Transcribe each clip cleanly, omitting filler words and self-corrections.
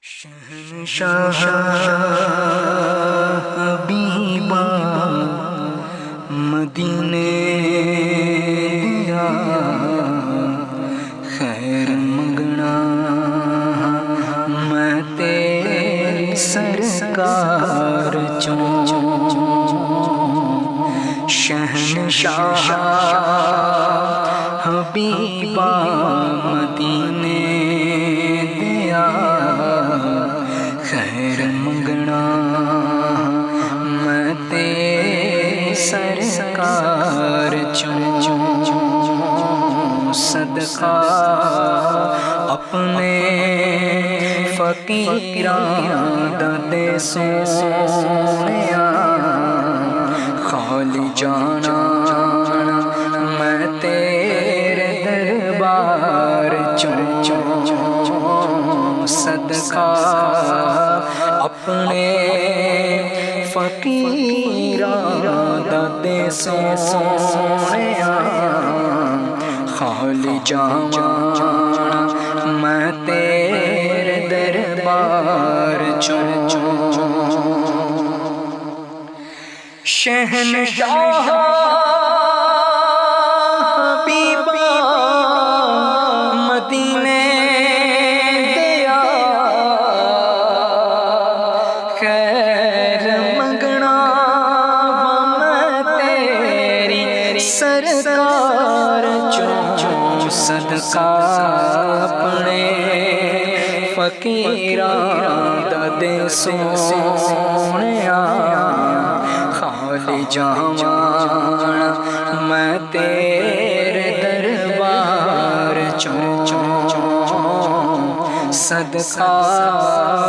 شہنشاہ حبیبا مدینے دیا خیر منگنا میں تیری سرکار چوں شہنشاہ حبیبا مدینے دیا خیر منگنا میں تیری سرکار چوں صدقہ اپنے فقیراں دا دے سونیا خالی جانا میں تیرے دربار چوں صدقہ اپنے فقیراں دا دے سونیا خالی جانا میں تیرے دربار چوں شہنشاہ حبیبا مدینے دیا خیر منگنا میں تیری سرکار چوں صدقہ اپنے فقیراں دا دے سونیا خالی جانا میں تیرے دربار چوں صدقہ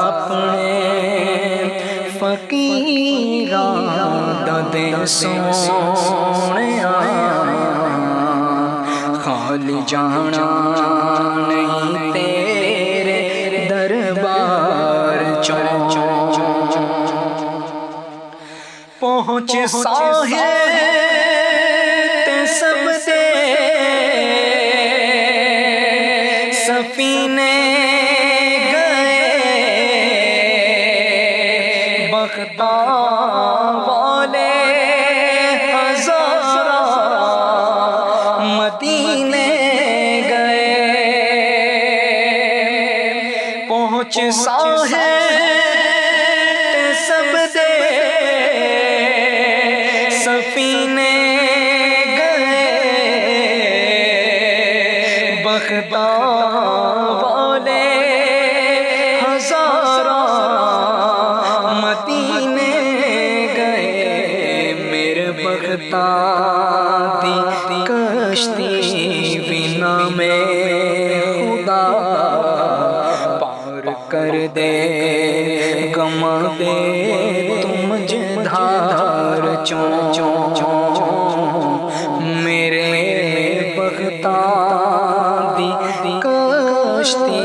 اپنے فقیراں دا دے سونیا خالی جانا نہیں تیرے دربار چوں پہنچ ساحل تے سب سے سفینے گئے بغداد والے ہزارہ مدینے گئے پہنچ ساحل تے سب سے سفینے گئے بغداد والے ہزارہ مدینے گئے میرے بغداد دی کشتی بنا میں خدا پار کر دے گما دے تم مجھے دھار چوں میرے بغداد دی کشتی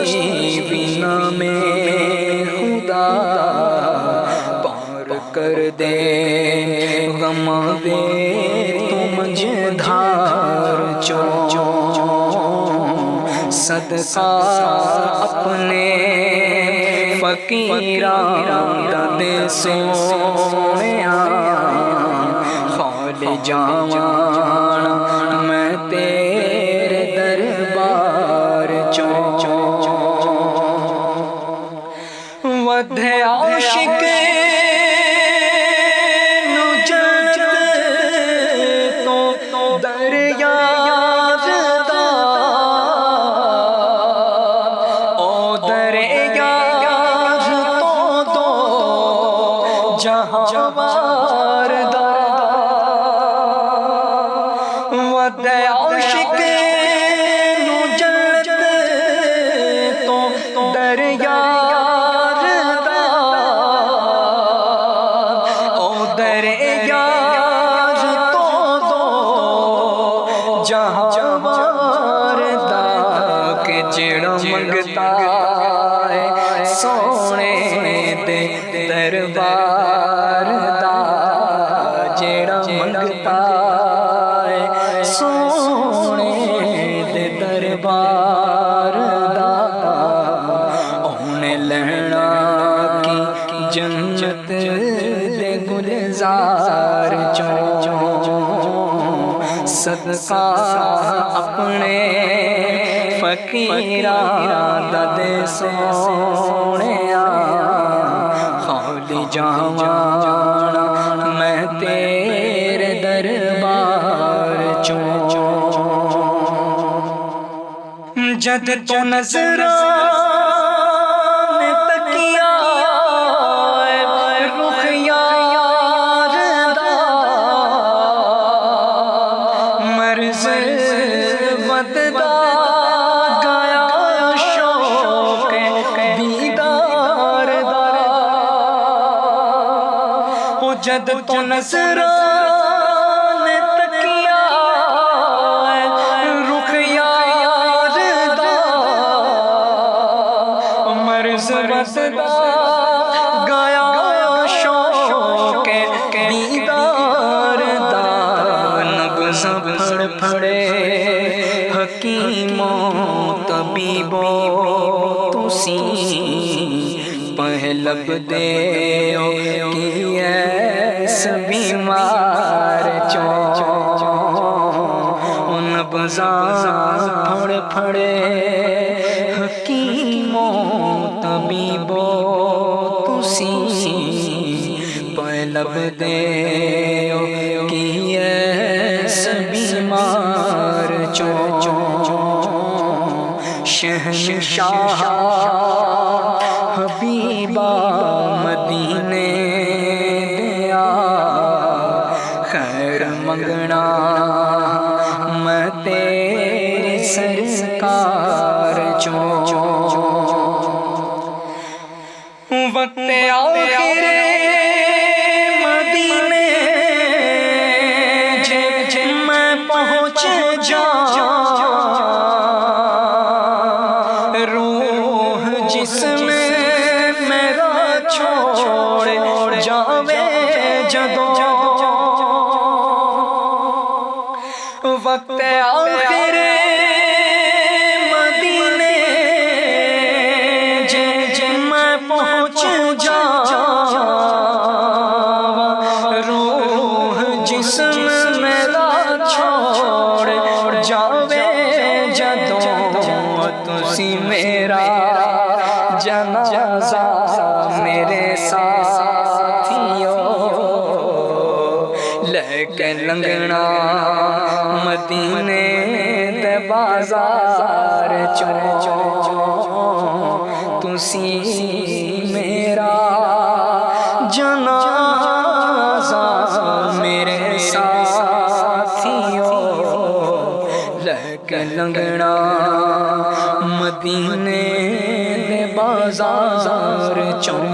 بنا میں خدا پار کر دے غم دے تم مجھے دھار چوں صدقہ اپنے فقیراں دا دے سونیا خالی جانا میں تیرے دربار چوں ودھے عاشق نو جنت تو دریا دا او دریا جہاں واردہ ودے عاشق نو جنت تو دریا دا او دریا تو جہاں واردہ کہ جڑا منگتا ہے سونے دے دربار دا جیڑا منگتا ہے سونے دے دربار دا ہونے لینا کی جنت دے گلزار چوں صدقہ اپنے فقیراں دا دے سونیا خالی جاواں میں تیرے دربار چوں جد تو نظران تکیا رخ یار دا مرز بددا گایا شوق دیدار دا او جد تو نظران تکیا رخ یار دا مرز بددا گایا شوق دیدار دا نبض پھڑ پھڑے حکیموں طبیبوں تسی پہلب دے کی ایس بیمار چوں نبضاں پھڑ پھڑے حکیموں طبیبوں تسی پہلب دے کی ایس بیمار چوں شہنشاہ حبیبہ مدینے دیا خیر منگنا میں تیری سرکار چوں وقت آخر مدینے جے میں پہنچ جاؤں روح جسم میرا چھوڑ جاوے جدوں وقت آخر مدینے جے میں پہنچ جاواں روح جسم میرا چھوڑ جاوے جدوں تسی میرا جنازہ میرے ساتھیوں لے کے لنگنا مدینے دے بازار چوں تسی میرا جنازہ میرے ساتھیوں لے کے لنگنا مدینے دے بازار چوں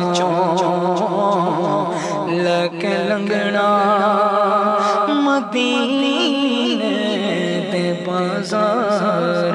لے کے لنگنا مدینے دے بازار